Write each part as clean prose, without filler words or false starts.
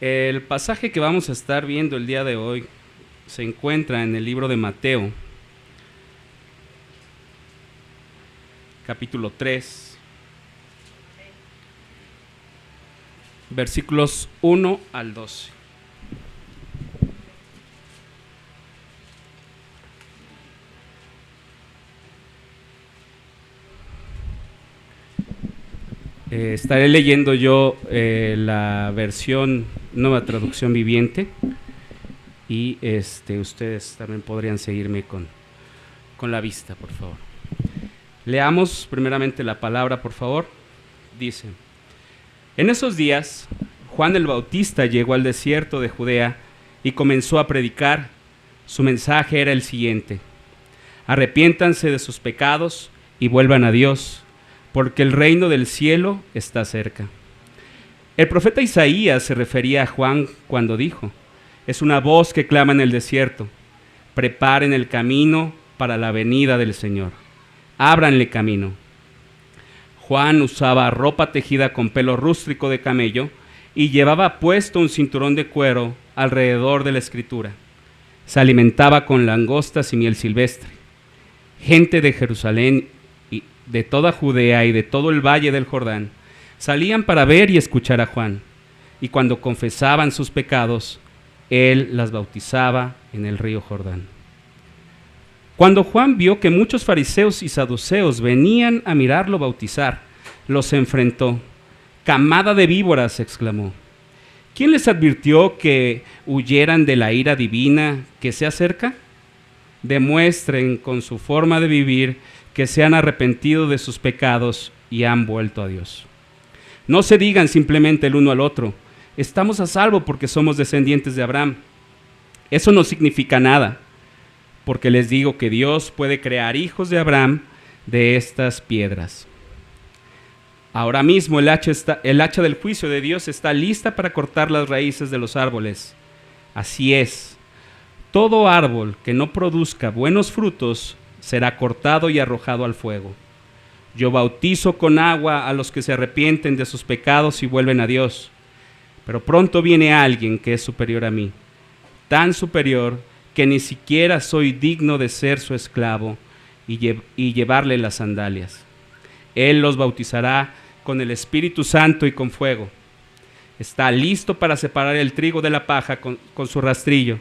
El pasaje que vamos a estar viendo el día de hoy se encuentra en el libro de Mateo, capítulo 3, versículos 1 al 12. Estaré leyendo yo la versión Nueva Traducción Viviente y ustedes también podrían seguirme con la vista, por favor. Leamos primeramente la palabra, por favor. Dice: En esos días, Juan el Bautista llegó al desierto de Judea y comenzó a predicar. Su mensaje era el siguiente: arrepiéntanse de sus pecados y vuelvan a Dios, porque el reino del cielo está cerca. El profeta Isaías se refería a Juan cuando dijo: es una voz que clama en el desierto, preparen el camino para la venida del Señor, ábranle camino. Juan usaba ropa tejida con pelo rústico de camello y llevaba puesto un cinturón de cuero alrededor de la escritura. Se alimentaba con langostas y miel silvestre. Gente de Jerusalén, de toda Judea y de todo el valle del Jordán, salían para ver y escuchar a Juan, y cuando confesaban sus pecados, él las bautizaba en el río Jordán. Cuando Juan vio que muchos fariseos y saduceos venían a mirarlo bautizar, los enfrentó. «Camada de víboras», exclamó, «¿quién les advirtió que huyeran de la ira divina que se acerca? Demuestren con su forma de vivir que se han arrepentido de sus pecados y han vuelto a Dios. No se digan simplemente el uno al otro: estamos a salvo porque somos descendientes de Abraham. Eso no significa nada, porque les digo que Dios puede crear hijos de Abraham de estas piedras. Ahora mismo el hacha del juicio de Dios está lista para cortar las raíces de los árboles. Así es, todo árbol que no produzca buenos frutos será cortado y arrojado al fuego. Yo bautizo con agua a los que se arrepienten de sus pecados y vuelven a Dios, pero pronto viene alguien que es superior a mí, tan superior que ni siquiera soy digno de ser su esclavo y llevarle las sandalias. Él los bautizará con el Espíritu Santo y con fuego. Está listo para separar el trigo de la paja con su rastrillo.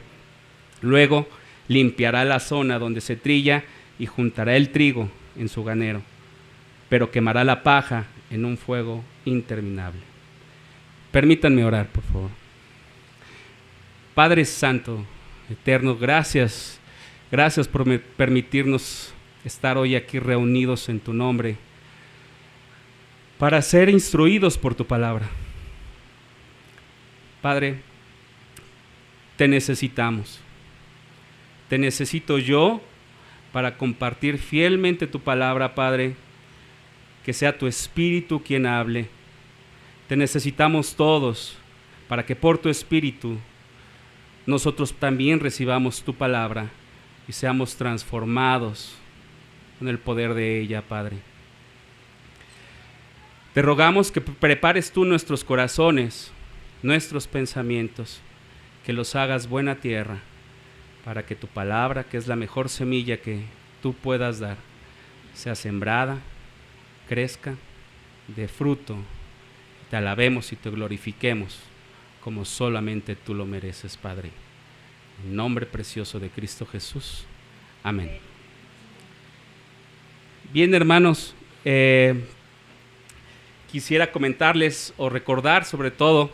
Luego limpiará la zona donde se trilla y juntará el trigo en su granero, pero quemará la paja en un fuego interminable. Permítanme orar, por favor. Padre Santo, Eterno, gracias por permitirnos estar hoy aquí reunidos en tu nombre para ser instruidos por tu palabra. Padre, te necesitamos. Te necesito yo para compartir fielmente tu palabra, Padre, que sea tu Espíritu quien hable. Te necesitamos todos para que por tu Espíritu nosotros también recibamos tu palabra y seamos transformados con el poder de ella, Padre. Te rogamos que prepares tú nuestros corazones, nuestros pensamientos, que los hagas buena tierra, para que tu palabra, que es la mejor semilla que tú puedas dar, sea sembrada, crezca, dé fruto, te alabemos y te glorifiquemos como solamente tú lo mereces, Padre. En nombre precioso de Cristo Jesús. Amén. Bien, hermanos, quisiera comentarles o recordar sobre todo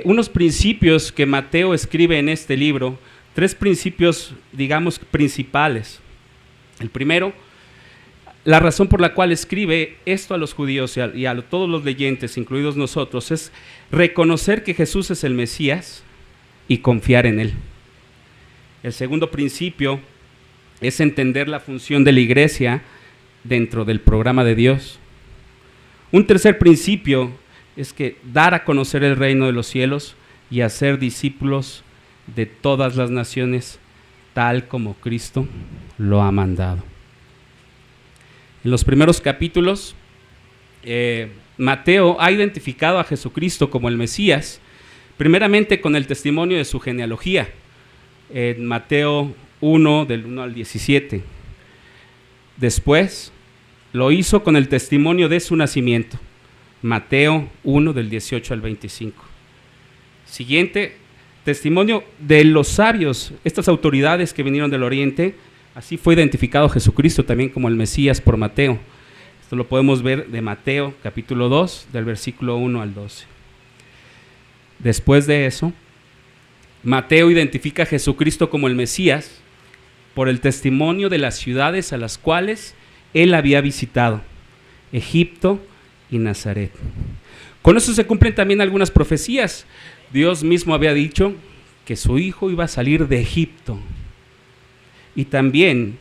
unos principios que Mateo escribe en este libro. 3 principios, digamos, principales. El primero, la razón por la cual escribe esto a los judíos y a todos los leyentes, incluidos nosotros, es reconocer que Jesús es el Mesías y confiar en Él. El segundo principio es entender la función de la iglesia dentro del programa de Dios. Un tercer principio es que dar a conocer el reino de los cielos y hacer discípulos de todas las naciones, tal como Cristo lo ha mandado. En los primeros capítulos, Mateo ha identificado a Jesucristo como el Mesías, Primeramente con el testimonio de su genealogía, en Mateo 1, del 1 al 17. Después lo hizo con el testimonio de su nacimiento, Mateo 1, del 18 al 25. Siguiente, testimonio de los sabios, estas autoridades que vinieron del oriente. Así fue identificado Jesucristo también como el Mesías por Mateo. Esto lo podemos ver de Mateo capítulo 2, del versículo 1 al 12. Después de eso, Mateo identifica a Jesucristo como el Mesías por el testimonio de las ciudades a las cuales él había visitado, Egipto y Nazaret. Con eso se cumplen también algunas profecías. Dios mismo había dicho que su hijo iba a salir de Egipto. Y también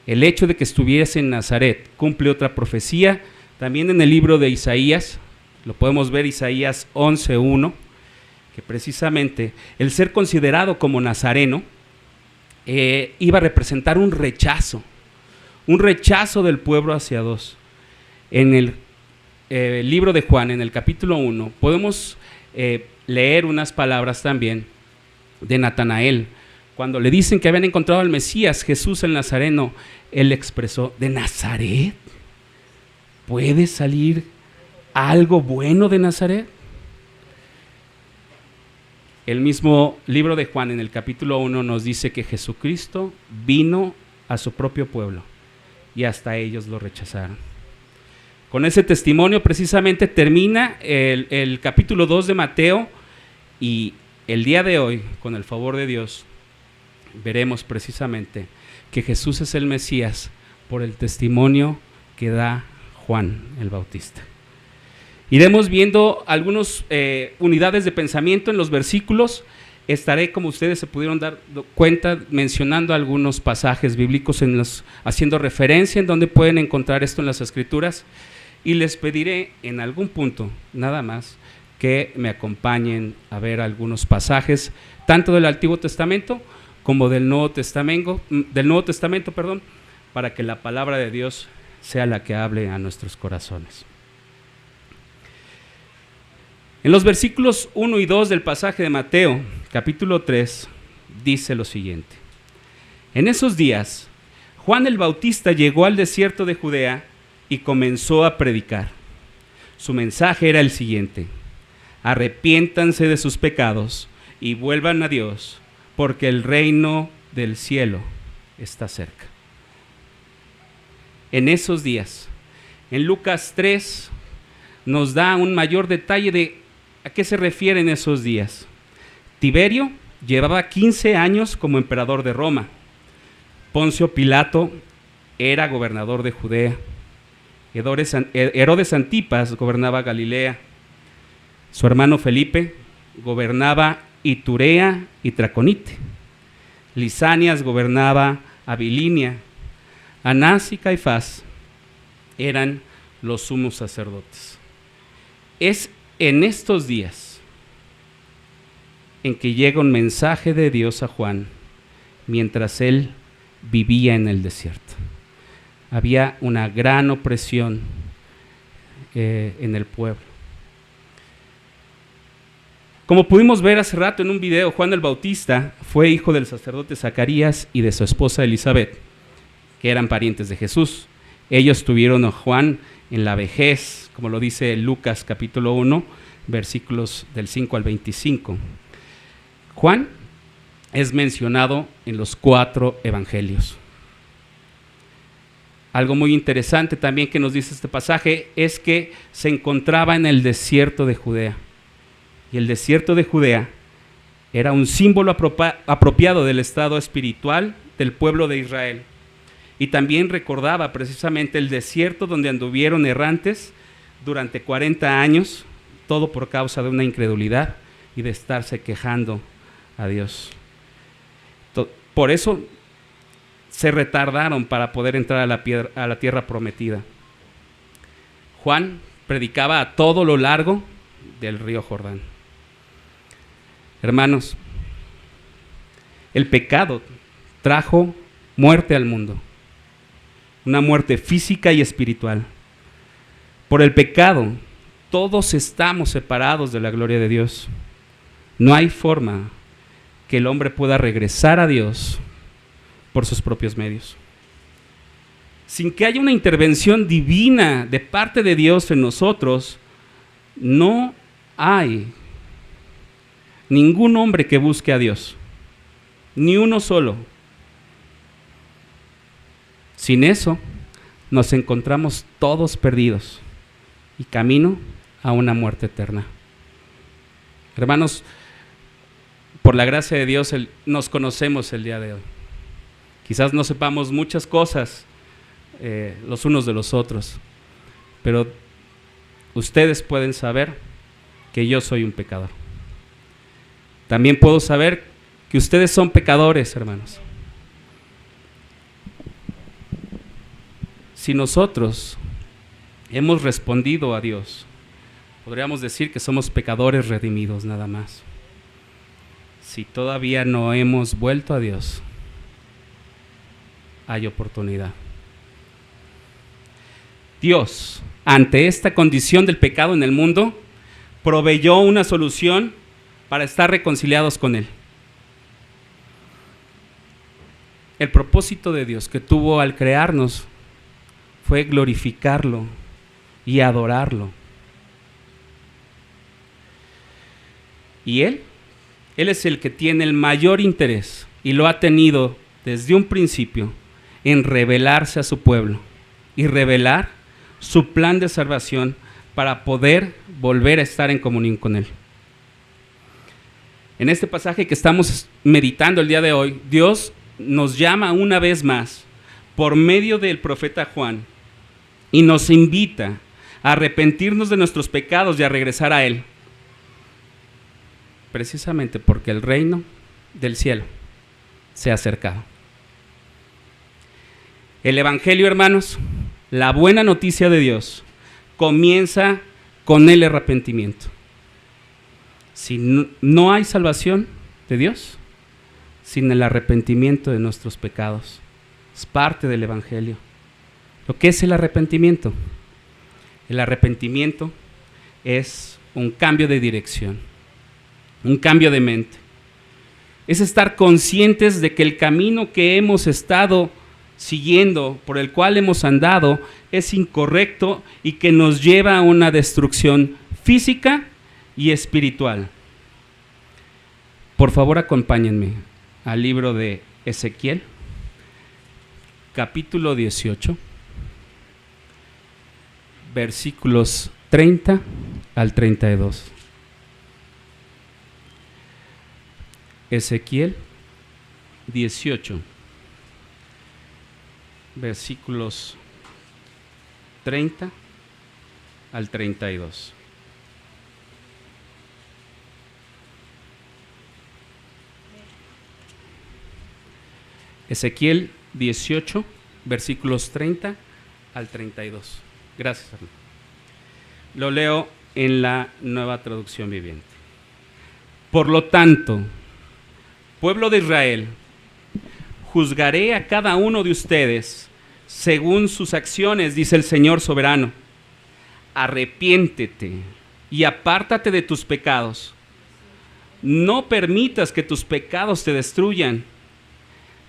el hecho de que estuviese en Nazaret cumple otra profecía. También en el libro de Isaías, lo podemos ver, Isaías 11:1, que precisamente el ser considerado como nazareno iba a representar un rechazo del pueblo hacia Dios. En el libro de Juan, en el capítulo 1, podemos leer unas palabras también de Natanael. Cuando le dicen que habían encontrado al Mesías, Jesús el Nazareno, él expresó: ¿de Nazaret puede salir algo bueno de Nazaret? El mismo libro de Juan, en el capítulo 1, nos dice que Jesucristo vino a su propio pueblo y hasta ellos lo rechazaron. Con ese testimonio precisamente termina el capítulo 2 de Mateo, y el día de hoy, con el favor de Dios, veremos precisamente que Jesús es el Mesías por el testimonio que da Juan el Bautista. Iremos viendo algunas unidades de pensamiento en los versículos. Estaré, como ustedes se pudieron dar cuenta, mencionando algunos pasajes bíblicos haciendo referencia en donde pueden encontrar esto en las Escrituras, y les pediré en algún punto nada más que me acompañen a ver algunos pasajes tanto del Antiguo Testamento como del Nuevo Testamento, para que la palabra de Dios sea la que hable a nuestros corazones. En los versículos 1 y 2 del pasaje de Mateo, capítulo 3, dice lo siguiente: En esos días, Juan el Bautista llegó al desierto de Judea y comenzó a predicar. Su mensaje era el siguiente: arrepiéntanse de sus pecados y vuelvan a Dios, porque el reino del cielo está cerca. En esos días, en Lucas 3, nos da un mayor detalle de a qué se refieren esos días. Tiberio llevaba 15 años como emperador de Roma. Poncio Pilato era gobernador de Judea. Herodes Antipas gobernaba Galilea. Su hermano Felipe gobernaba Iturea y Traconite. Lisanias gobernaba Abilinia. Anás y Caifás eran los sumos sacerdotes. Es en estos días en que llega un mensaje de Dios a Juan mientras él vivía en el desierto. Había una gran opresión en el pueblo. Como pudimos ver hace rato en un video, Juan el Bautista fue hijo del sacerdote Zacarías y de su esposa Elizabeth, que eran parientes de Jesús. Ellos tuvieron a Juan en la vejez, como lo dice Lucas capítulo 1, versículos del 5 al 25. Juan es mencionado en los 4 evangelios. Algo muy interesante también que nos dice este pasaje es que se encontraba en el desierto de Judea. Y el desierto de Judea era un símbolo apropiado del estado espiritual del pueblo de Israel. Y también recordaba precisamente el desierto donde anduvieron errantes durante 40 años, todo por causa de una incredulidad y de estarse quejando a Dios. Por eso se retardaron para poder entrar a la tierra prometida. Juan predicaba a todo lo largo del río Jordán. Hermanos, el pecado trajo muerte al mundo, una muerte física y espiritual. Por el pecado, todos estamos separados de la gloria de Dios. No hay forma que el hombre pueda regresar a Dios por sus propios medios. Sin que haya una intervención divina de parte de Dios en nosotros, no hay ningún hombre que busque a Dios, ni uno solo. Sin eso, nos encontramos todos perdidos y camino a una muerte eterna. Hermanos, por la gracia de Dios nos conocemos el día de hoy. Quizás no sepamos muchas cosas los unos de los otros, pero ustedes pueden saber que yo soy un pecador. También puedo saber que ustedes son pecadores, hermanos. Si nosotros hemos respondido a Dios, podríamos decir que somos pecadores redimidos nada más. Si todavía no hemos vuelto a Dios, hay oportunidad. Dios, ante esta condición del pecado en el mundo, proveyó una solución para estar reconciliados con Él. El propósito de Dios que tuvo al crearnos fue glorificarlo y adorarlo. Y Él es el que tiene el mayor interés, y lo ha tenido desde un principio, en revelarse a su pueblo y revelar su plan de salvación para poder volver a estar en comunión con Él. En este pasaje que estamos meditando el día de hoy, Dios nos llama una vez más por medio del profeta Juan y nos invita a arrepentirnos de nuestros pecados y a regresar a Él, precisamente porque el reino del cielo se ha acercado. El Evangelio, hermanos, la buena noticia de Dios, comienza con el arrepentimiento. Si no hay salvación de Dios sin el arrepentimiento de nuestros pecados. Es parte del Evangelio. ¿Lo que es el arrepentimiento? El arrepentimiento es un cambio de dirección, un cambio de mente. Es estar conscientes de que el camino que hemos estado siguiendo, por el cual hemos andado, es incorrecto y que nos lleva a una destrucción física y espiritual. Por favor, acompáñenme al libro de Ezequiel, capítulo 18, versículos 30 al 32. Ezequiel 18, versículos 30 al 32. Ezequiel 18, versículos 30 al 32. Gracias, hermano. Lo leo en la Nueva Traducción Viviente. Por lo tanto, pueblo de Israel, juzgaré a cada uno de ustedes según sus acciones, dice el Señor soberano. Arrepiéntete y apártate de tus pecados. No permitas que tus pecados te destruyan.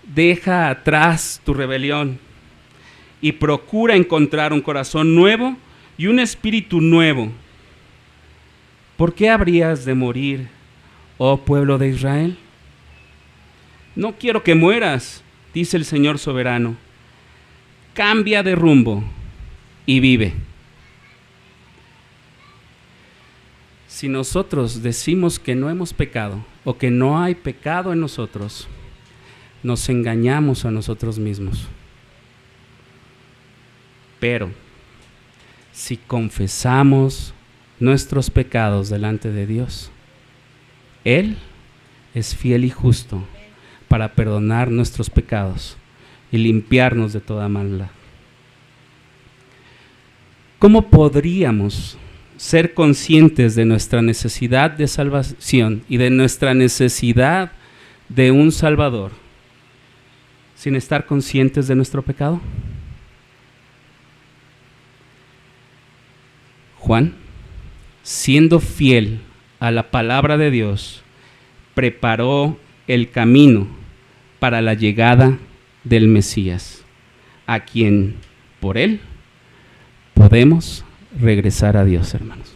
Deja atrás tu rebelión y procura encontrar un corazón nuevo y un espíritu nuevo. ¿Por qué habrías de morir, oh pueblo de Israel? No quiero que mueras, dice el Señor soberano. Cambia de rumbo y vive. Si nosotros decimos que no hemos pecado o que no hay pecado en nosotros, nos engañamos a nosotros mismos. Pero si confesamos nuestros pecados delante de Dios, Él es fiel y justo para perdonar nuestros pecados y limpiarnos de toda maldad. ¿Cómo podríamos ser conscientes de nuestra necesidad de salvación y de nuestra necesidad de un Salvador sin estar conscientes de nuestro pecado? Juan, siendo fiel a la palabra de Dios, preparó el camino para la llegada del Mesías, a quien por él podemos regresar a Dios, hermanos.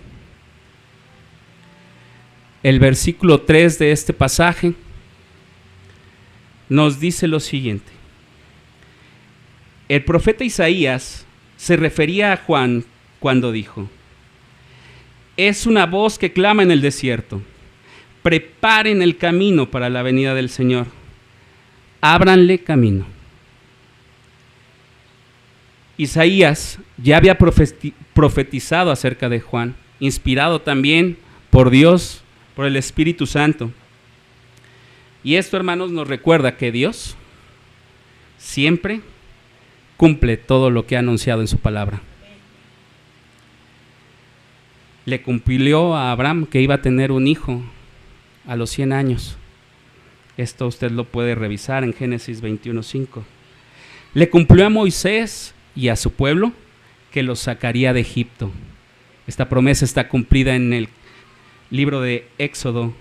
El versículo 3 de este pasaje nos dice lo siguiente. El profeta Isaías se refería a Juan cuando dijo: es una voz que clama en el desierto, preparen el camino para la venida del Señor, ábranle camino. Isaías ya había profetizado acerca de Juan, inspirado también por Dios, por el Espíritu Santo. Y esto, hermanos, nos recuerda que Dios siempre cumple todo lo que ha anunciado en su palabra. Le cumplió a Abraham que iba a tener un hijo a los 100 años. Esto usted lo puede revisar en Génesis 21:5. Le cumplió a Moisés y a su pueblo que los sacaría de Egipto. Esta promesa está cumplida en el libro de Éxodo,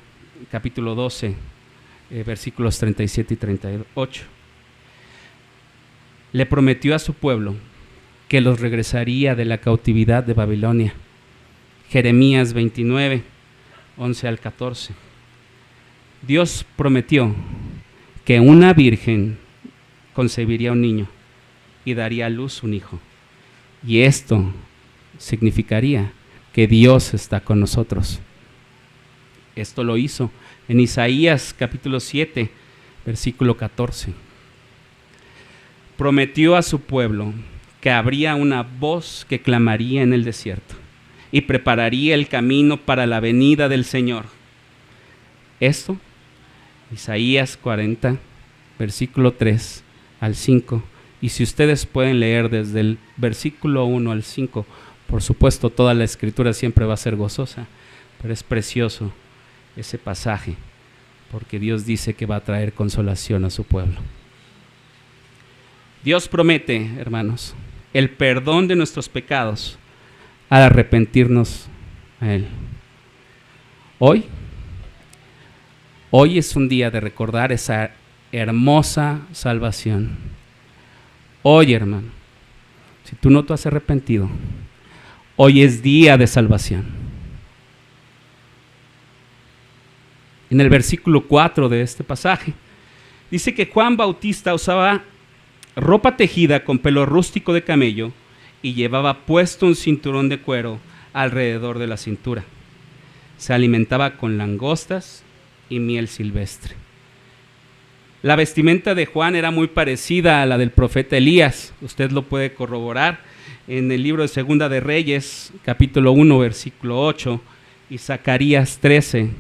capítulo 12, versículos 37 y 38. Le prometió a su pueblo que los regresaría de la cautividad de Babilonia. Jeremías 29, 11 al 14. Dios prometió que una virgen concebiría un niño y daría a luz un hijo. Y esto significaría que Dios está con nosotros. Esto lo hizo en Isaías capítulo 7, versículo 14. Prometió a su pueblo que habría una voz que clamaría en el desierto y prepararía el camino para la venida del Señor. Esto, Isaías 40, versículo 3 al 5. Y si ustedes pueden leer desde el versículo 1 al 5, por supuesto toda la escritura siempre va a ser gozosa, pero es precioso ese pasaje, porque Dios dice que va a traer consolación a su pueblo. Dios promete, hermanos, el perdón de nuestros pecados al arrepentirnos a Él. Hoy es un día de recordar esa hermosa salvación. Hoy, hermano, si tú no te has arrepentido, hoy es día de salvación. En el versículo 4 de este pasaje, dice que Juan Bautista usaba ropa tejida con pelo rústico de camello y llevaba puesto un cinturón de cuero alrededor de la cintura. Se alimentaba con langostas y miel silvestre. La vestimenta de Juan era muy parecida a la del profeta Elías. Usted lo puede corroborar en el libro de Segunda de Reyes, capítulo 1, versículo 8, y Zacarías 13,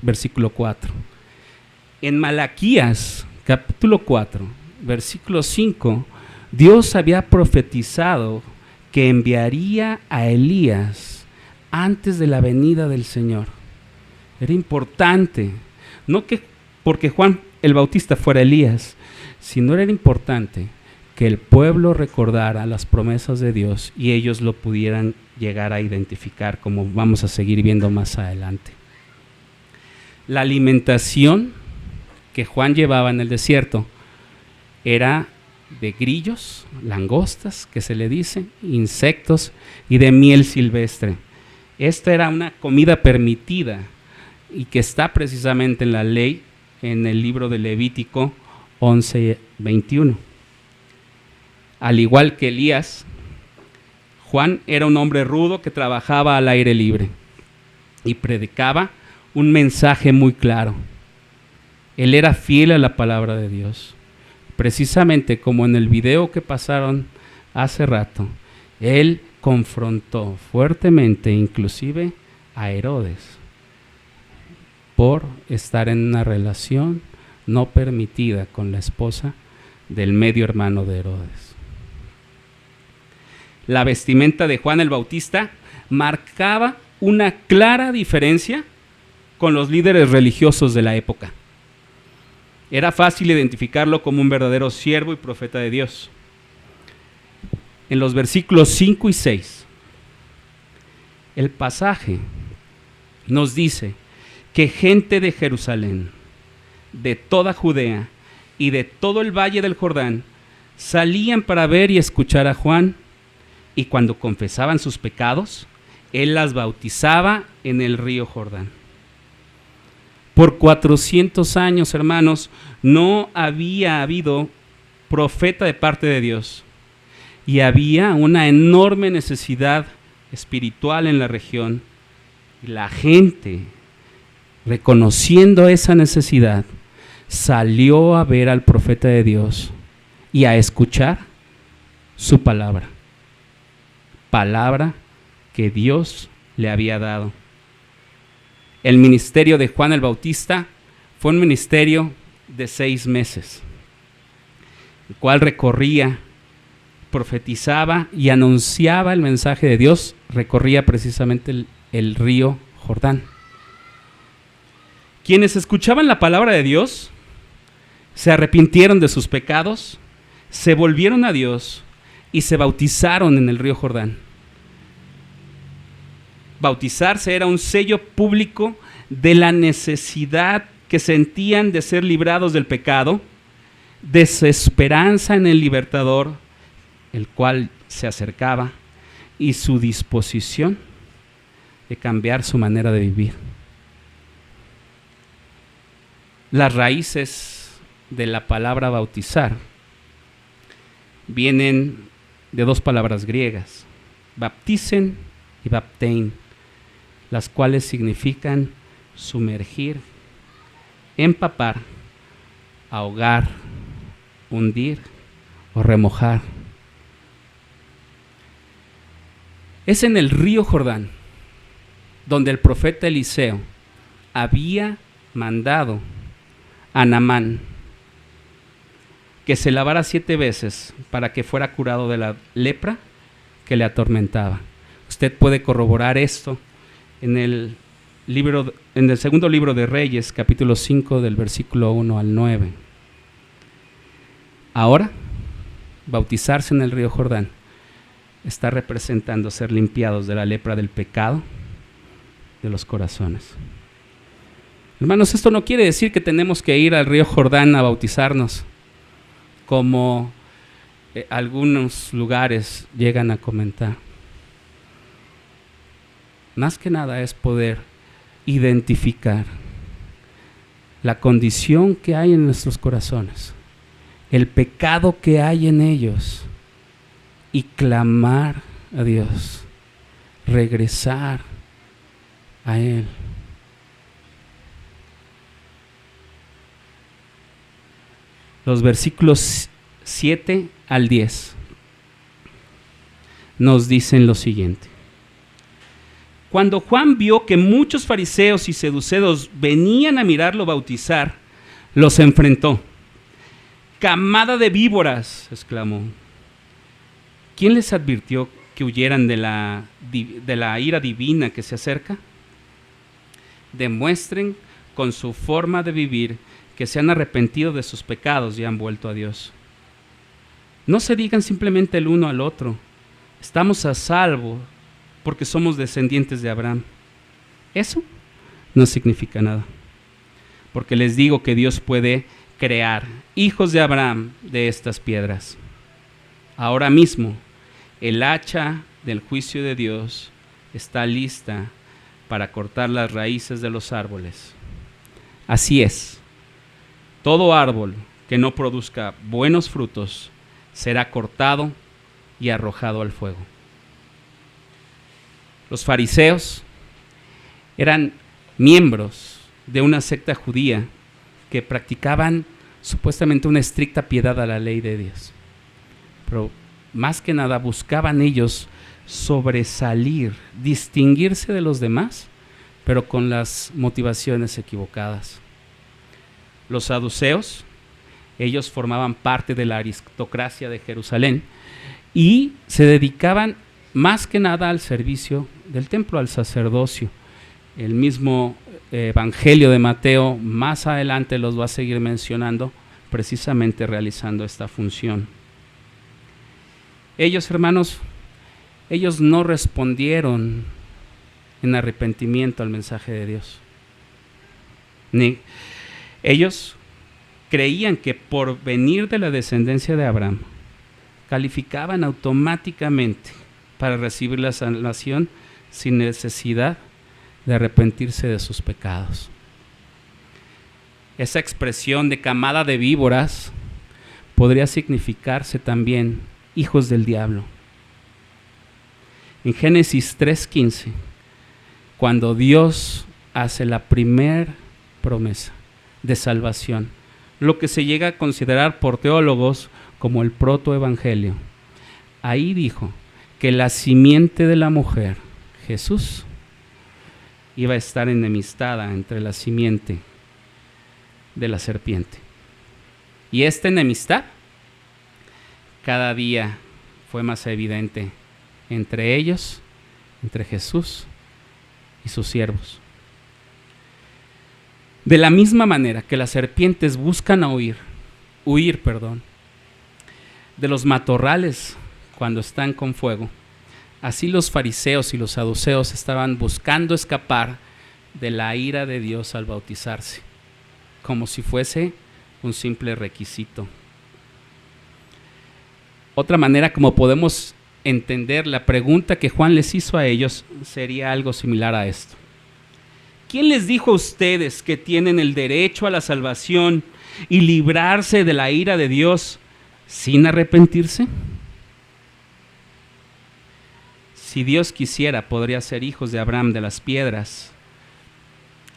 versículo 4. En Malaquías, capítulo 4, versículo 5, Dios había profetizado que enviaría a Elías antes de la venida del Señor. Era importante, no que porque Juan el Bautista fuera Elías, sino era importante que el pueblo recordara las promesas de Dios y ellos lo pudieran llegar a identificar, como vamos a seguir viendo más adelante. La alimentación que Juan llevaba en el desierto era de grillos, langostas, que se le dice, insectos y de miel silvestre. Esta era una comida permitida y que está precisamente en la ley, en el libro de Levítico 11:21. Al igual que Elías, Juan era un hombre rudo que trabajaba al aire libre y predicaba un mensaje muy claro. Él era fiel a la palabra de Dios. Precisamente como en el video que pasaron hace rato, él confrontó fuertemente inclusive a Herodes por estar en una relación no permitida con la esposa del medio hermano de Herodes. La vestimenta de Juan el Bautista marcaba una clara diferencia con los líderes religiosos de la época. Era fácil identificarlo como un verdadero siervo y profeta de Dios. En los versículos 5 y 6, el pasaje nos dice que gente de Jerusalén, de toda Judea y de todo el valle del Jordán salían para ver y escuchar a Juan, y cuando confesaban sus pecados, él las bautizaba en el río Jordán. Por 400 años, hermanos, no había habido profeta de parte de Dios, y había una enorme necesidad espiritual en la región. Y la gente, reconociendo esa necesidad, salió a ver al profeta de Dios y a escuchar su palabra. Palabra que Dios le había dado. El ministerio de Juan el Bautista fue un ministerio de 6 meses, el cual recorría, profetizaba y anunciaba el mensaje de Dios. Recorría precisamente el río Jordán. Quienes escuchaban la palabra de Dios se arrepintieron de sus pecados, se volvieron a Dios y se bautizaron en el río Jordán. Bautizarse era un sello público de la necesidad que sentían de ser librados del pecado, de su esperanza en el libertador, el cual se acercaba, y su disposición de cambiar su manera de vivir. Las raíces de la palabra bautizar vienen de 2 palabras griegas, baptisen y baptein, las cuales significan sumergir, empapar, ahogar, hundir o remojar. Es en el río Jordán donde el profeta Eliseo había mandado a Naamán que se lavara 7 veces para que fuera curado de la lepra que le atormentaba. Usted puede corroborar esto en el segundo libro de Reyes, capítulo 5, del versículo 1 al 9. Ahora, bautizarse en el río Jordán está representando ser limpiados de la lepra del pecado de los corazones. Hermanos, esto no quiere decir que tenemos que ir al río Jordán a bautizarnos, como algunos lugares llegan a comentar. Más que nada es poder identificar la condición que hay en nuestros corazones, el pecado que hay en ellos, y clamar a Dios, regresar a Él. Los versículos 7 al 10 nos dicen lo siguiente. Cuando Juan vio que muchos fariseos y saduceos venían a mirarlo bautizar, los enfrentó. «¡Camada de víboras!», exclamó. ¿Quién les advirtió que huyeran de la ira divina que se acerca? Demuestren con su forma de vivir que se han arrepentido de sus pecados y han vuelto a Dios. No se digan simplemente el uno al otro: estamos a salvo porque somos descendientes de Abraham. Eso no significa nada, porque les digo que Dios puede crear hijos de Abraham de estas piedras. Ahora mismo, el hacha del juicio de Dios está lista para cortar las raíces de los árboles. Así es, todo árbol que no produzca buenos frutos será cortado y arrojado al fuego. Los fariseos eran miembros de una secta judía que practicaban supuestamente una estricta piedad a la ley de Dios. Pero más que nada buscaban ellos sobresalir, distinguirse de los demás, pero con las motivaciones equivocadas. Los saduceos, ellos formaban parte de la aristocracia de Jerusalén y se dedicaban más que nada al servicio del templo, al sacerdocio. El mismo Evangelio de Mateo más adelante los va a seguir mencionando, precisamente realizando esta función. Ellos, hermanos, ellos no respondieron en arrepentimiento al mensaje de Dios. Ellos creían que por venir de la descendencia de Abraham, calificaban automáticamente para recibir la salvación sin necesidad de arrepentirse de sus pecados. Esa expresión de camada de víboras podría significarse también hijos del diablo. En Génesis 3:15, cuando Dios hace la primera promesa de salvación, lo que se llega a considerar por teólogos como el protoevangelio, ahí dijo que la simiente de la mujer, Jesús, iba a estar enemistada entre la simiente de la serpiente. Y esta enemistad cada día fue más evidente entre ellos, entre Jesús y sus siervos. De la misma manera que las serpientes buscan huir de los matorrales cuando están con fuego, así los fariseos y los saduceos estaban buscando escapar de la ira de Dios al bautizarse, como si fuese un simple requisito. Otra manera como podemos entender la pregunta que Juan les hizo a ellos sería algo similar a esto. ¿Quién les dijo a ustedes que tienen el derecho a la salvación y librarse de la ira de Dios sin arrepentirse? Si Dios quisiera, podría ser hijos de Abraham de las piedras,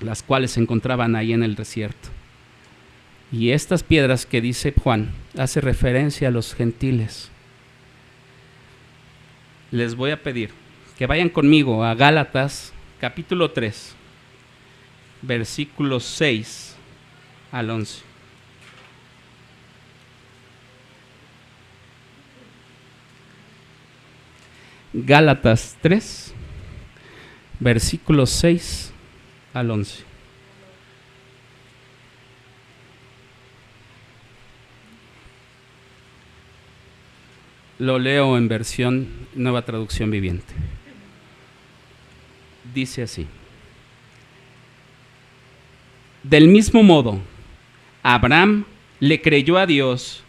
las cuales se encontraban ahí en el desierto. Y estas piedras que dice Juan, hace referencia a los gentiles. Les voy a pedir que vayan conmigo a Gálatas, capítulo 3, versículos 6 al 11. Gálatas 3, versículos 6 al 11. Lo leo en versión Nueva Traducción Viviente. Dice así: del mismo modo, Abraham le creyó a Dios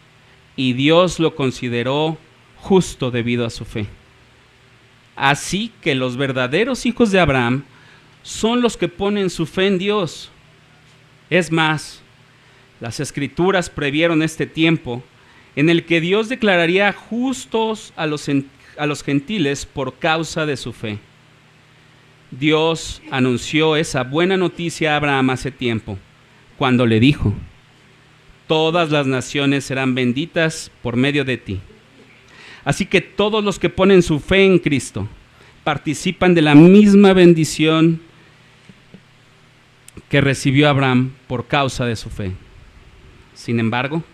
y Dios lo consideró justo debido a su fe. Así que los verdaderos hijos de Abraham son los que ponen su fe en Dios. Es más, las Escrituras previeron este tiempo en el que Dios declararía justos a los gentiles por causa de su fe. Dios anunció esa buena noticia a Abraham hace tiempo, cuando le dijo: todas las naciones serán benditas por medio de ti. Así que todos los que ponen su fe en Cristo participan de la misma bendición que recibió Abraham por causa de su fe. Sin embargo,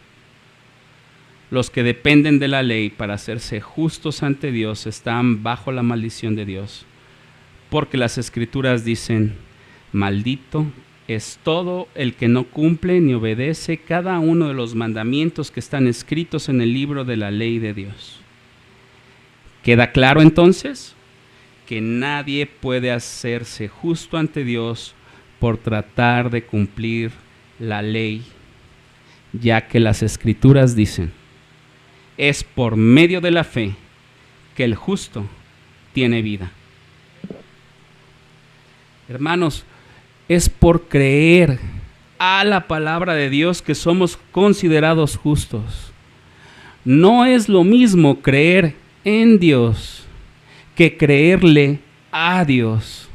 los que dependen de la ley para hacerse justos ante Dios están bajo la maldición de Dios, porque las Escrituras dicen: maldito es todo el que no cumple ni obedece cada uno de los mandamientos que están escritos en el libro de la ley de Dios. ¿Queda claro entonces que nadie puede hacerse justo ante Dios por tratar de cumplir la ley, ya que las Escrituras dicen: es por medio de la fe que el justo tiene vida? Hermanos, es por creer a la palabra de Dios que somos considerados justos. No es lo mismo creer en Dios que creerle a Dios.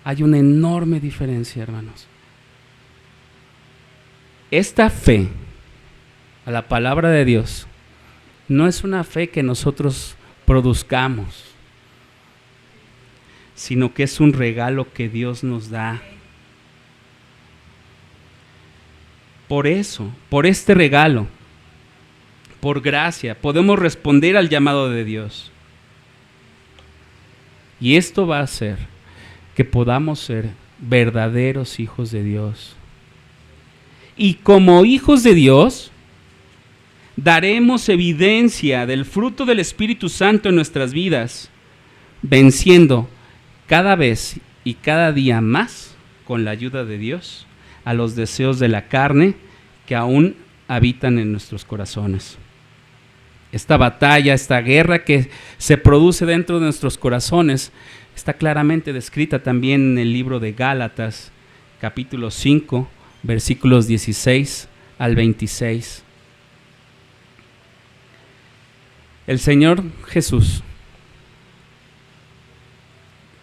Hay una enorme diferencia, hermanos. Esta fe a la palabra de Dios no es una fe que nosotros produzcamos, sino que es un regalo que Dios nos da. Por eso, por este regalo, por gracia, podemos responder al llamado de Dios. Y esto va a hacer que podamos ser verdaderos hijos de Dios. Y como hijos de Dios, daremos evidencia del fruto del Espíritu Santo en nuestras vidas, venciendo cada vez y cada día más, con la ayuda de Dios, a los deseos de la carne que aún habitan en nuestros corazones. Esta batalla, esta guerra que se produce dentro de nuestros corazones está claramente descrita también en el libro de Gálatas, capítulo 5, versículos 16 al 26. El Señor Jesús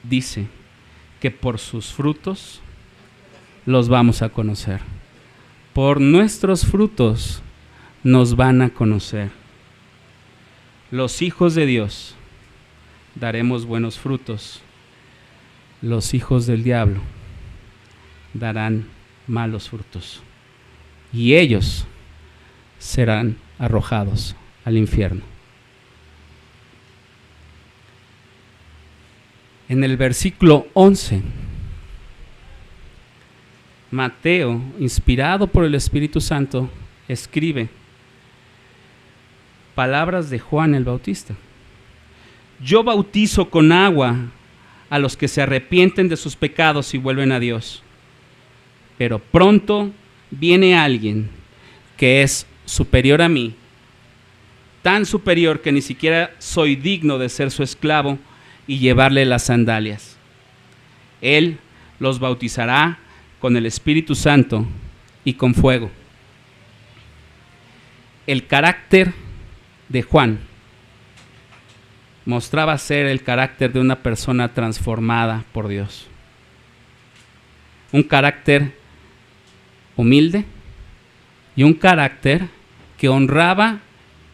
dice que por sus frutos los vamos a conocer. Por nuestros frutos nos van a conocer. Los hijos de Dios daremos buenos frutos. Los hijos del diablo darán malos frutos. Y ellos serán arrojados al infierno. En el versículo 11, Mateo, inspirado por el Espíritu Santo, escribe palabras de Juan el Bautista. Yo bautizo con agua a los que se arrepienten de sus pecados y vuelven a Dios. Pero pronto viene alguien que es superior a mí, tan superior que ni siquiera soy digno de ser su esclavo y llevarle las sandalias. Él los bautizará con el Espíritu Santo y con fuego. El carácter de Juan mostraba ser el carácter de una persona transformada por Dios. Un carácter humilde y un carácter que honraba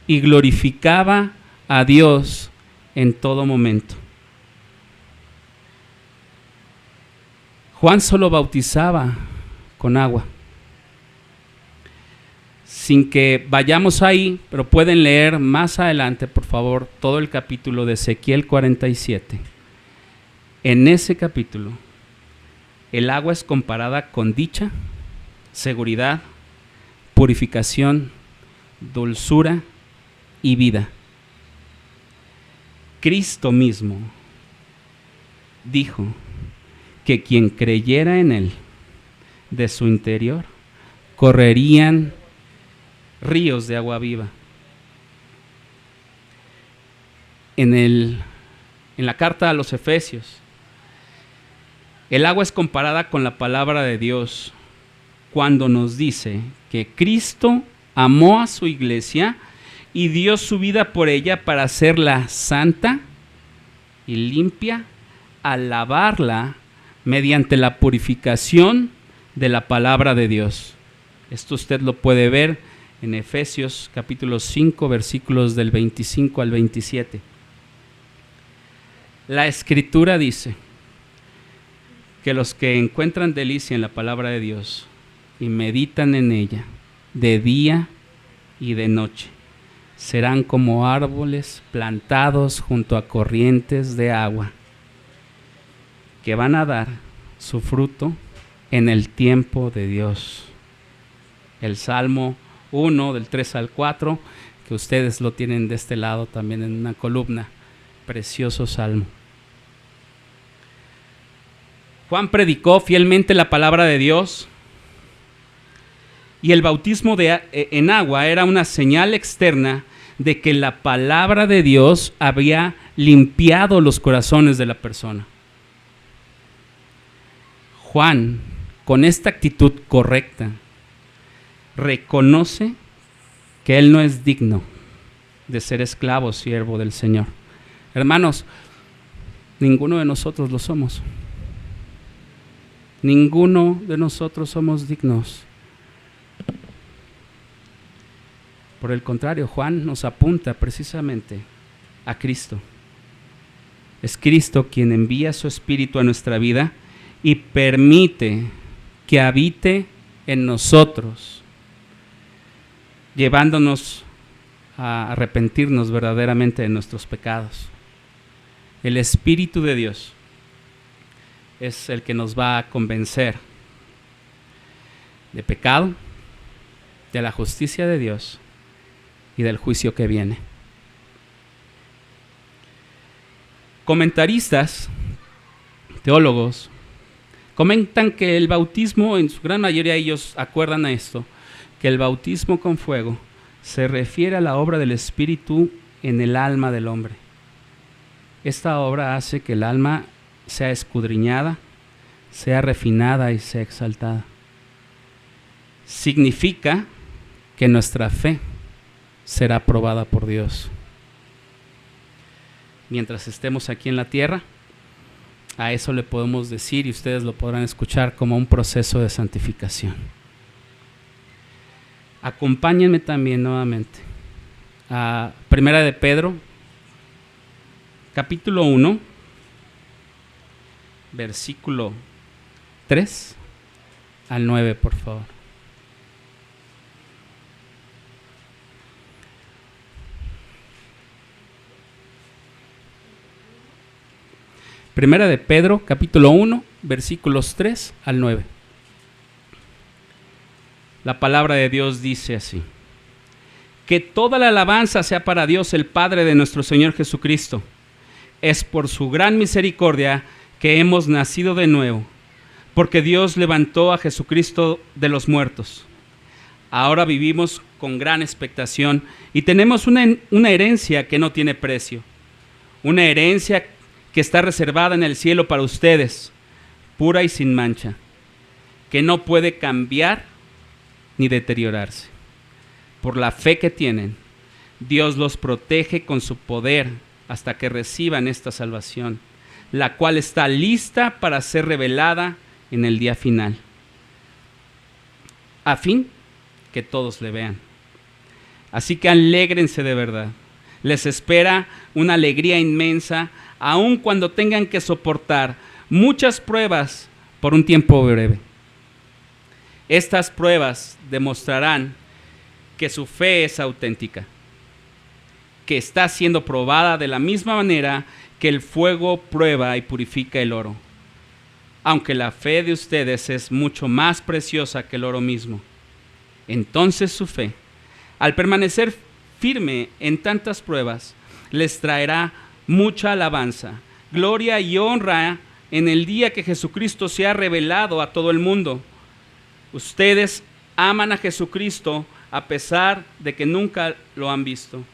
y glorificaba a Dios en todo momento. Juan solo bautizaba con agua. Sin que vayamos ahí, pero pueden leer más adelante, por favor, todo el capítulo de Ezequiel 47. En ese capítulo, el agua es comparada con dicha, seguridad, purificación, dulzura y vida. Cristo mismo dijo que quien creyera en Él, de su interior, correrían ríos de agua viva. En la carta a los Efesios, el agua es comparada con la palabra de Dios cuando nos dice que Cristo amó a su iglesia y dio su vida por ella para hacerla santa y limpia al lavarla mediante la purificación de la palabra de Dios. Esto usted lo puede ver en Efesios capítulo 5, versículos del 25 al 27. La Escritura dice que los que encuentran delicia en la palabra de Dios y meditan en ella de día y de noche, serán como árboles plantados junto a corrientes de agua, que van a dar su fruto en el tiempo de Dios. El Salmo 1, del 3 al 4, que ustedes lo tienen de este lado también en una columna. Precioso salmo. Juan predicó fielmente la palabra de Dios y el bautismo en agua era una señal externa de que la palabra de Dios había limpiado los corazones de la persona. Juan, con esta actitud correcta, reconoce que él no es digno de ser esclavo o siervo del Señor. Hermanos, ninguno de nosotros lo somos. Ninguno de nosotros somos dignos. Por el contrario, Juan nos apunta precisamente a Cristo. Es Cristo quien envía su Espíritu a nuestra vida y permite que habite en nosotros, llevándonos a arrepentirnos verdaderamente de nuestros pecados. El Espíritu de Dios es el que nos va a convencer de pecado, de la justicia de Dios y del juicio que viene. Comentaristas, teólogos, Comentan que el bautismo, en su gran mayoría ellos acuerdan a esto, que el bautismo con fuego se refiere a la obra del Espíritu en el alma del hombre. Esta obra hace que el alma sea escudriñada, sea refinada y sea exaltada. Significa que nuestra fe será probada por Dios. Mientras estemos aquí en la tierra, a eso le podemos decir, y ustedes lo podrán escuchar, como un proceso de santificación. Acompáñenme también nuevamente a Primera de Pedro, capítulo 1, versículo 3 al 9, por favor. Primera de Pedro, capítulo 1, versículos 3 al 9. La palabra de Dios dice así: que toda la alabanza sea para Dios el Padre de nuestro Señor Jesucristo. Es por su gran misericordia que hemos nacido de nuevo, porque Dios levantó a Jesucristo de los muertos. Ahora vivimos con gran expectación y tenemos una herencia que no tiene precio, una herencia que está reservada en el cielo para ustedes, pura y sin mancha, que no puede cambiar ni deteriorarse. Por la fe que tienen, Dios los protege con su poder hasta que reciban esta salvación, la cual está lista para ser revelada en el día final, a fin que todos le vean. Así que alégrense de verdad. Les espera una alegría inmensa, aun cuando tengan que soportar muchas pruebas por un tiempo breve. Estas pruebas demostrarán que su fe es auténtica, que está siendo probada de la misma manera que el fuego prueba y purifica el oro. Aunque la fe de ustedes es mucho más preciosa que el oro mismo, entonces su fe, al permanecer firme en tantas pruebas, les traerá mucha alabanza, gloria y honra en el día que Jesucristo sea revelado a todo el mundo. Ustedes aman a Jesucristo a pesar de que nunca lo han visto.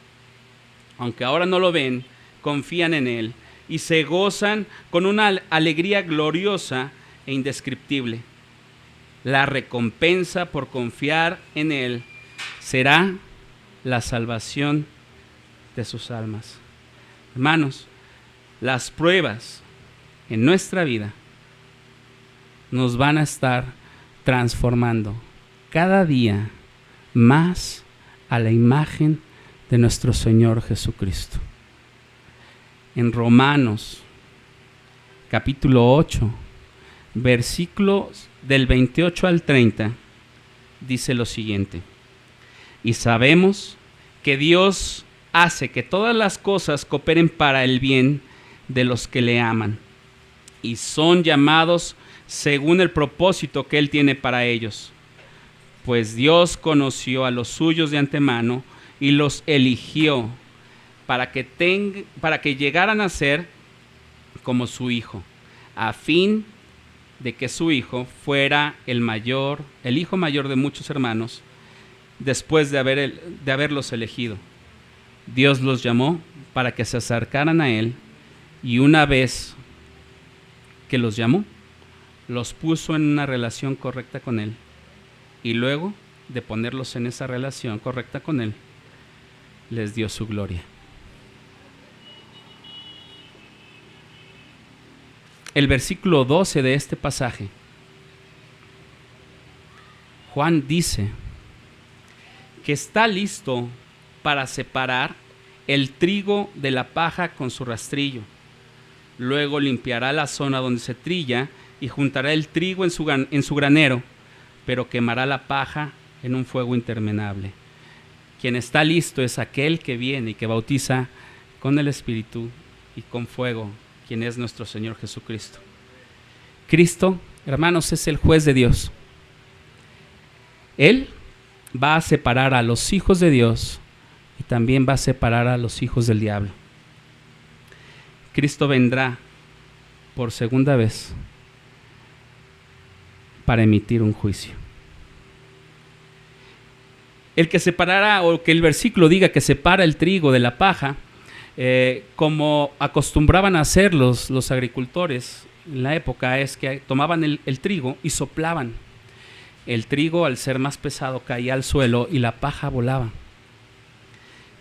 Aunque ahora no lo ven, confían en Él y se gozan con una alegría gloriosa e indescriptible. La recompensa por confiar en Él será la salvación de sus almas. Hermanos, las pruebas en nuestra vida nos van a estar transformando cada día más a la imagen de nuestro Señor Jesucristo. En Romanos, capítulo 8, versículos del 28 al 30, dice lo siguiente: y sabemos que Dios hace que todas las cosas cooperen para el bien de los que le aman y son llamados según el propósito que Él tiene para ellos. Pues Dios conoció a los suyos de antemano y los eligió para que llegaran a ser como su Hijo, a fin de que su Hijo fuera el hijo mayor de muchos hermanos, después de haberlos elegido. Dios los llamó para que se acercaran a Él, y una vez que los llamó, los puso en una relación correcta con Él, y luego de ponerlos en esa relación correcta con Él, les dio su gloria. El versículo 12 de este pasaje, Juan dice que está listo para separar el trigo de la paja con su rastrillo. Luego limpiará la zona donde se trilla y juntará el trigo en su granero, pero quemará la paja en un fuego interminable. Quien está listo es aquel que viene y que bautiza con el Espíritu y con fuego, quien es nuestro Señor Jesucristo. Cristo, hermanos, es el juez de Dios. Él va a separar a los hijos de Dios y también va a separar a los hijos del diablo. Cristo vendrá por segunda vez para emitir un juicio. El que separara, o que el versículo diga que separa el trigo de la paja, como acostumbraban a hacer los agricultores en la época, es que tomaban el trigo y soplaban. El trigo, al ser más pesado, caía al suelo y la paja volaba.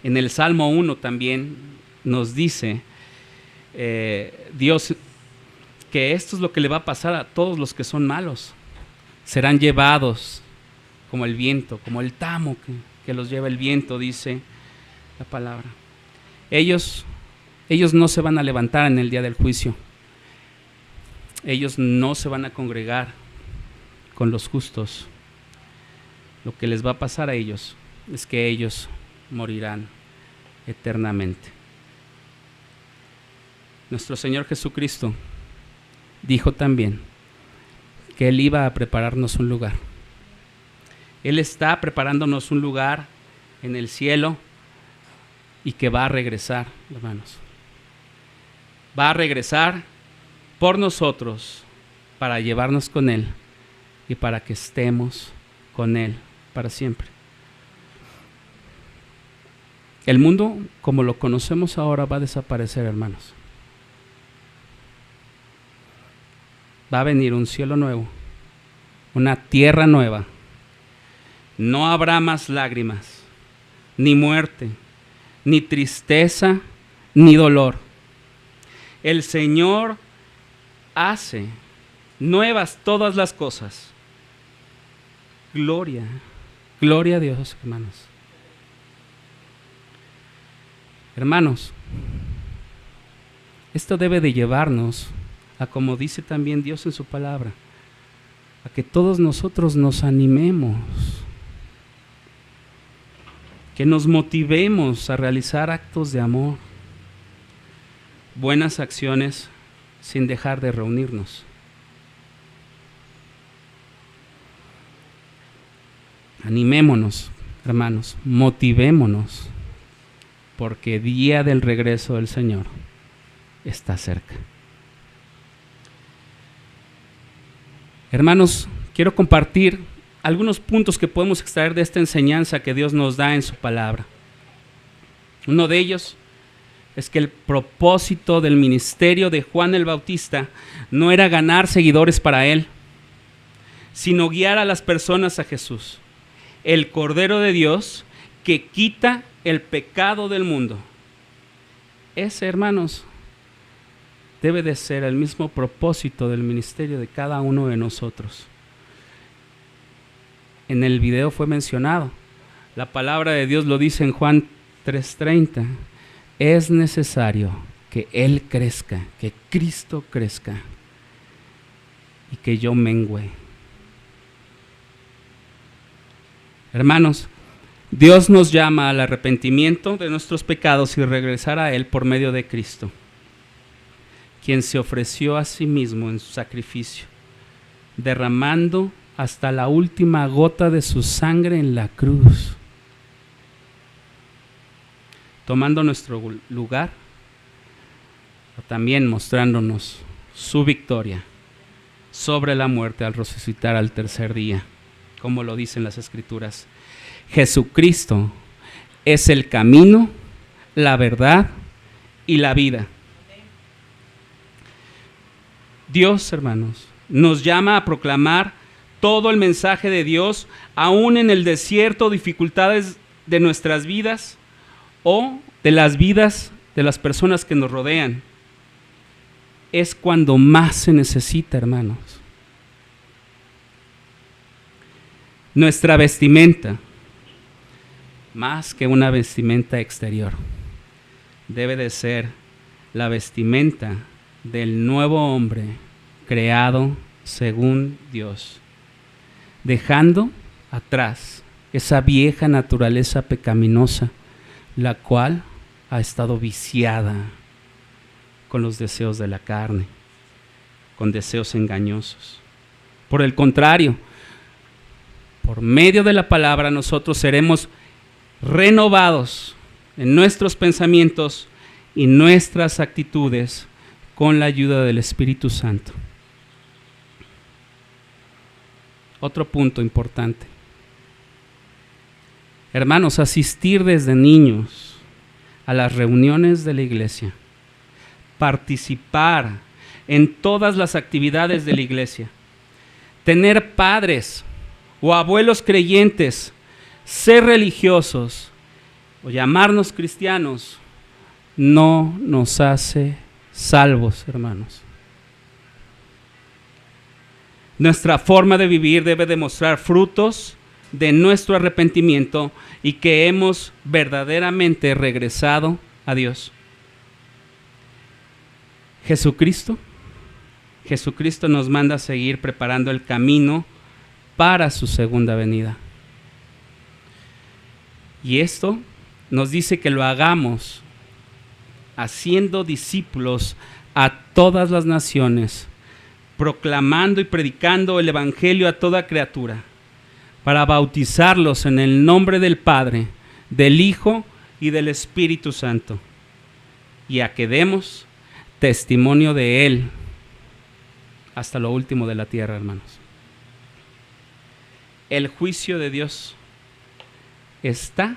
En el Salmo 1 también nos dice Dios que esto es lo que le va a pasar a todos los que son malos. Serán llevados como el viento, como el tamo que los lleva el viento, dice la palabra. Ellos no se van a levantar en el día del juicio. Ellos no se van a congregar con los justos. Lo que les va a pasar a ellos es que ellos morirán eternamente. Nuestro Señor Jesucristo dijo también que Él iba a prepararnos un lugar. Él está preparándonos un lugar en el cielo y que va a regresar, hermanos. Va a regresar por nosotros para llevarnos con Él y para que estemos con Él para siempre. El mundo, como lo conocemos ahora, va a desaparecer, hermanos. Va a venir un cielo nuevo, una tierra nueva. No habrá más lágrimas, ni muerte, ni tristeza, ni dolor. El Señor hace nuevas todas las cosas. Gloria, gloria a Dios, hermanos. Hermanos, esto debe de llevarnos a, como dice también Dios en su palabra, a que todos nosotros nos animemos, que nos motivemos a realizar actos de amor, buenas acciones sin dejar de reunirnos. Animémonos, hermanos, motivémonos, porque día del regreso del Señor está cerca. Hermanos, quiero compartir algunos puntos que podemos extraer de esta enseñanza que Dios nos da en su palabra. Uno de ellos es que el propósito del ministerio de Juan el Bautista no era ganar seguidores para él, sino guiar a las personas a Jesús, el Cordero de Dios que quita el pecado del mundo. Ese, hermanos, debe de ser el mismo propósito del ministerio de cada uno de nosotros. En el video fue mencionado, la palabra de Dios lo dice en Juan 3:30, es necesario que Él crezca, que Cristo crezca y que yo mengüe. Hermanos, Dios nos llama al arrepentimiento de nuestros pecados y regresar a Él por medio de Cristo, quien se ofreció a sí mismo en su sacrificio, derramando hasta la última gota de su sangre en la cruz, tomando nuestro lugar, o también mostrándonos su victoria sobre la muerte al resucitar al tercer día, como lo dicen las Escrituras. Jesucristo es el camino, la verdad y la vida. Dios, hermanos, nos llama a proclamar todo el mensaje de Dios, aún en el desierto, dificultades de nuestras vidas o de las vidas de las personas que nos rodean. Es cuando más se necesita, hermanos. Nuestra vestimenta, más que una vestimenta exterior, debe de ser la vestimenta del nuevo hombre creado según Dios, dejando atrás esa vieja naturaleza pecaminosa, la cual ha estado viciada con los deseos de la carne, con deseos engañosos. Por el contrario, por medio de la palabra nosotros seremos renovados en nuestros pensamientos y nuestras actitudes con la ayuda del Espíritu Santo. Otro punto importante. Hermanos, asistir desde niños a las reuniones de la iglesia, participar en todas las actividades de la iglesia, tener padres o abuelos creyentes, ser religiosos o llamarnos cristianos, no nos hace salvos, hermanos. Nuestra forma de vivir debe demostrar frutos de nuestro arrepentimiento y que hemos verdaderamente regresado a Dios. Jesucristo nos manda a seguir preparando el camino para su segunda venida. Y esto nos dice que lo hagamos haciendo discípulos a todas las naciones, proclamando y predicando el evangelio a toda criatura, para bautizarlos en el nombre del Padre, del Hijo y del Espíritu Santo, y a que demos testimonio de Él hasta lo último de la tierra, hermanos. El juicio de Dios está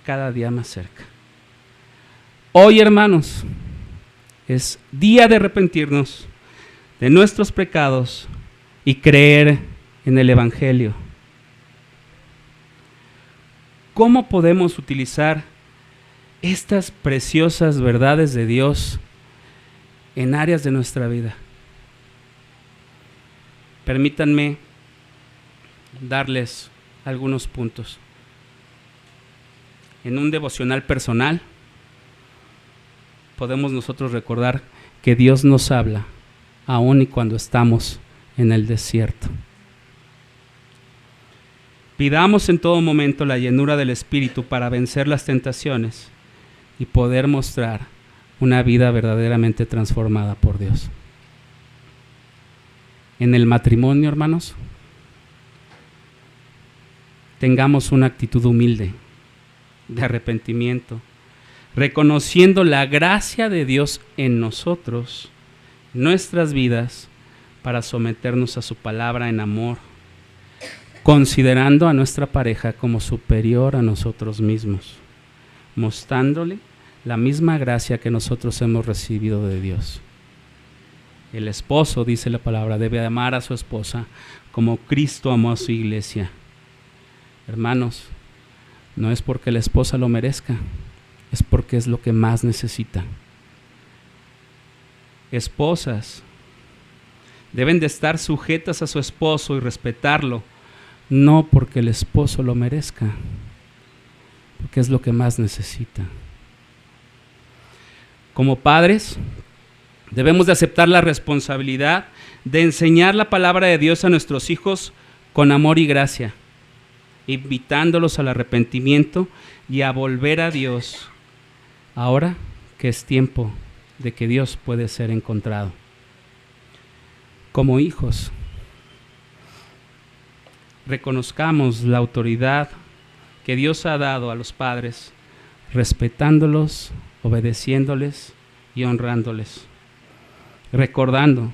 cada día más cerca. Hoy, hermanos, es día de arrepentirnos de nuestros pecados y creer en el Evangelio. ¿Cómo podemos utilizar estas preciosas verdades de Dios en áreas de nuestra vida? Permítanme darles algunos puntos. En un devocional personal, podemos nosotros recordar que Dios nos habla aún y cuando estamos en el desierto. Pidamos en todo momento la llenura del Espíritu para vencer las tentaciones y poder mostrar una vida verdaderamente transformada por Dios. En el matrimonio, hermanos, tengamos una actitud humilde, de arrepentimiento, reconociendo la gracia de Dios en nosotros, nuestras vidas, para someternos a su palabra en amor, considerando a nuestra pareja como superior a nosotros mismos, mostrándole la misma gracia que nosotros hemos recibido de Dios. El esposo, dice la palabra, debe amar a su esposa como Cristo amó a su iglesia. Hermanos, no es porque la esposa lo merezca, es porque es lo que más necesita. Esposas deben de estar sujetas a su esposo y respetarlo, no porque el esposo lo merezca, porque es lo que más necesita. Como padres, debemos de aceptar la responsabilidad de enseñar la palabra de Dios a nuestros hijos con amor y gracia, invitándolos al arrepentimiento y a volver a Dios, ahora que es tiempo de que Dios puede ser encontrado. Como hijos, reconozcamos la autoridad que Dios ha dado a los padres, respetándolos, obedeciéndoles y honrándoles, recordando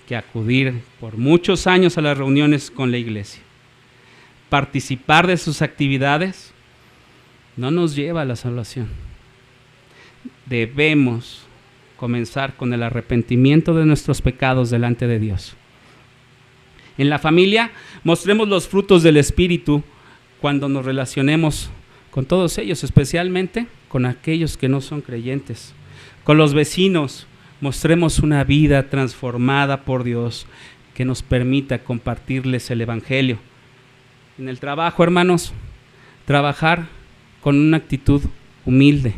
que acudir por muchos años a las reuniones con la iglesia, participar de sus actividades, no nos lleva a la salvación. Debemos comenzar con el arrepentimiento de nuestros pecados delante de Dios. En la familia, mostremos los frutos del Espíritu cuando nos relacionemos con todos ellos, especialmente con aquellos que no son creyentes. Con los vecinos, mostremos una vida transformada por Dios que nos permita compartirles el Evangelio. En el trabajo, hermanos, trabajar con una actitud humilde,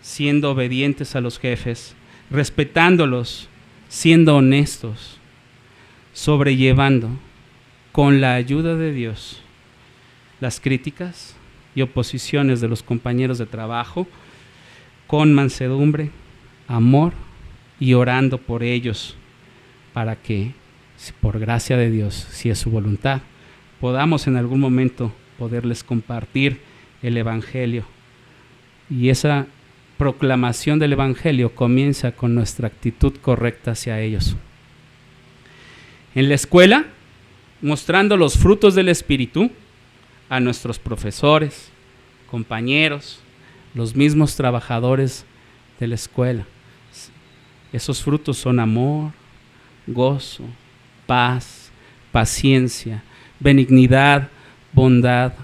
siendo obedientes a los jefes, respetándolos, siendo honestos, sobrellevando con la ayuda de Dios las críticas y oposiciones de los compañeros de trabajo, con mansedumbre, amor y orando por ellos, para que, por gracia de Dios, si es su voluntad, podamos en algún momento poderles compartir el Evangelio. Y esa proclamación del Evangelio comienza con nuestra actitud correcta hacia ellos. En la escuela, mostrando los frutos del Espíritu a nuestros profesores, compañeros, los mismos trabajadores de la escuela. Esos frutos son amor, gozo, paz, paciencia, benignidad, bondad,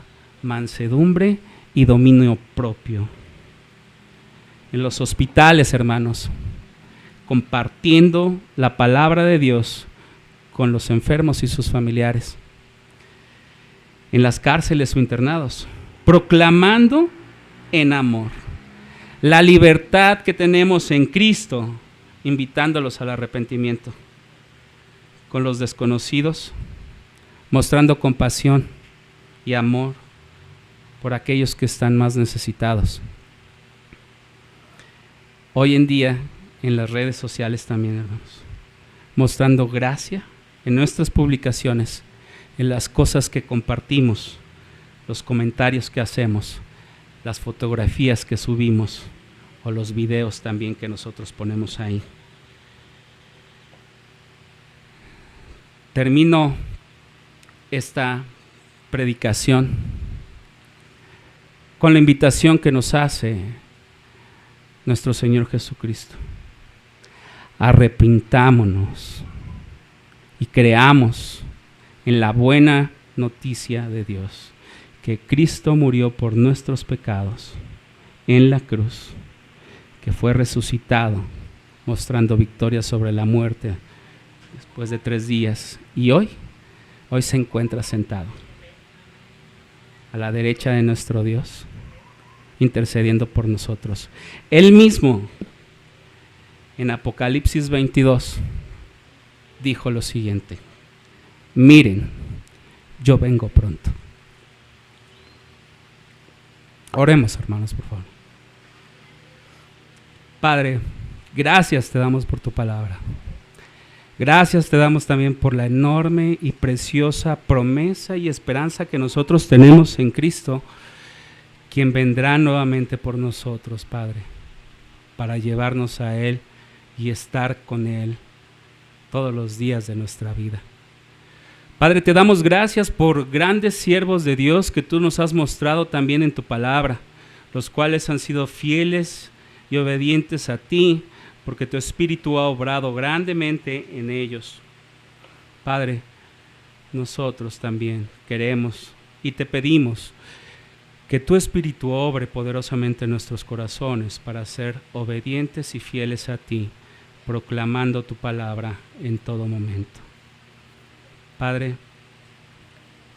mansedumbre y dominio propio. En los hospitales, hermanos, compartiendo la palabra de Dios con los enfermos y sus familiares. En las cárceles o internados, proclamando en amor la libertad que tenemos en Cristo, invitándolos al arrepentimiento. Con los desconocidos, mostrando compasión y amor por aquellos que están más necesitados. Hoy en día, en las redes sociales también, hermanos, mostrando gracia en nuestras publicaciones, en las cosas que compartimos, los comentarios que hacemos, las fotografías que subimos o los videos también que nosotros ponemos ahí. Termino esta predicación con la invitación que nos hace nuestro Señor Jesucristo. Arrepintámonos y creamos en la buena noticia de Dios, que Cristo murió por nuestros pecados en la cruz, que fue resucitado, mostrando victoria sobre la muerte después de 3 días, y hoy se encuentra sentado a la derecha de nuestro Dios, intercediendo por nosotros. Él mismo, en Apocalipsis 22, dijo lo siguiente: miren, yo vengo pronto. Oremos, hermanos, por favor. Padre, gracias te damos por tu palabra. Gracias te damos también por la enorme y preciosa promesa y esperanza que nosotros tenemos en Cristo, quien vendrá nuevamente por nosotros, Padre, para llevarnos a Él y estar con Él todos los días de nuestra vida. Padre, te damos gracias por grandes siervos de Dios que tú nos has mostrado también en tu palabra, los cuales han sido fieles y obedientes a ti, porque tu Espíritu ha obrado grandemente en ellos. Padre, nosotros también queremos y te pedimos que tu Espíritu obre poderosamente en nuestros corazones para ser obedientes y fieles a ti, proclamando tu palabra en todo momento. Padre,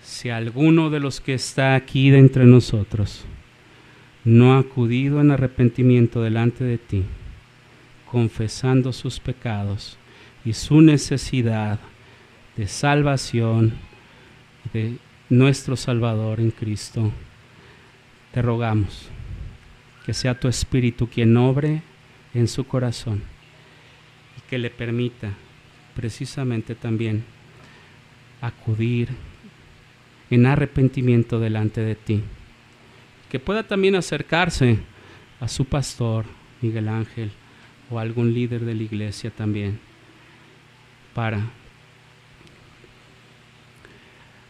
si alguno de los que está aquí de entre nosotros no ha acudido en arrepentimiento delante de ti, confesando sus pecados y su necesidad de salvación de nuestro Salvador en Cristo, te rogamos que sea tu Espíritu quien obre en su corazón y que le permita precisamente también acudir en arrepentimiento delante de ti, que pueda también acercarse a su pastor Miguel Ángel o algún líder de la iglesia también para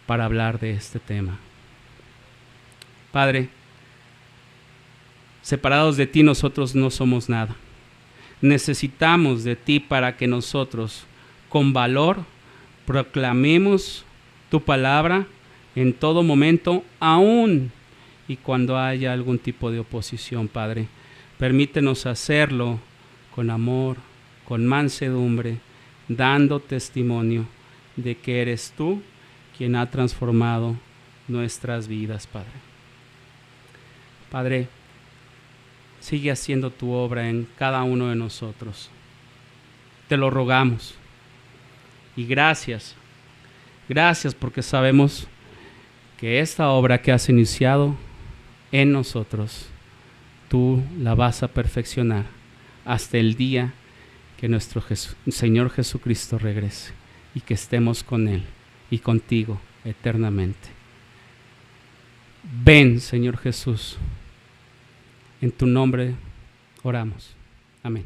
hablar de este tema. Padre, separados de ti nosotros no somos nada. Necesitamos de ti para que nosotros con valor proclamemos tu palabra en todo momento, aún y cuando haya algún tipo de oposición, Padre. Permítenos hacerlo con amor, con mansedumbre, dando testimonio de que eres tú quien ha transformado nuestras vidas, Padre. Padre, sigue haciendo tu obra en cada uno de nosotros. Te lo rogamos. Y gracias porque sabemos que esta obra que has iniciado en nosotros, tú la vas a perfeccionar hasta el día que nuestro Señor Jesucristo regrese y que estemos con Él y contigo eternamente. Ven, Señor Jesús, en tu nombre oramos. Amén.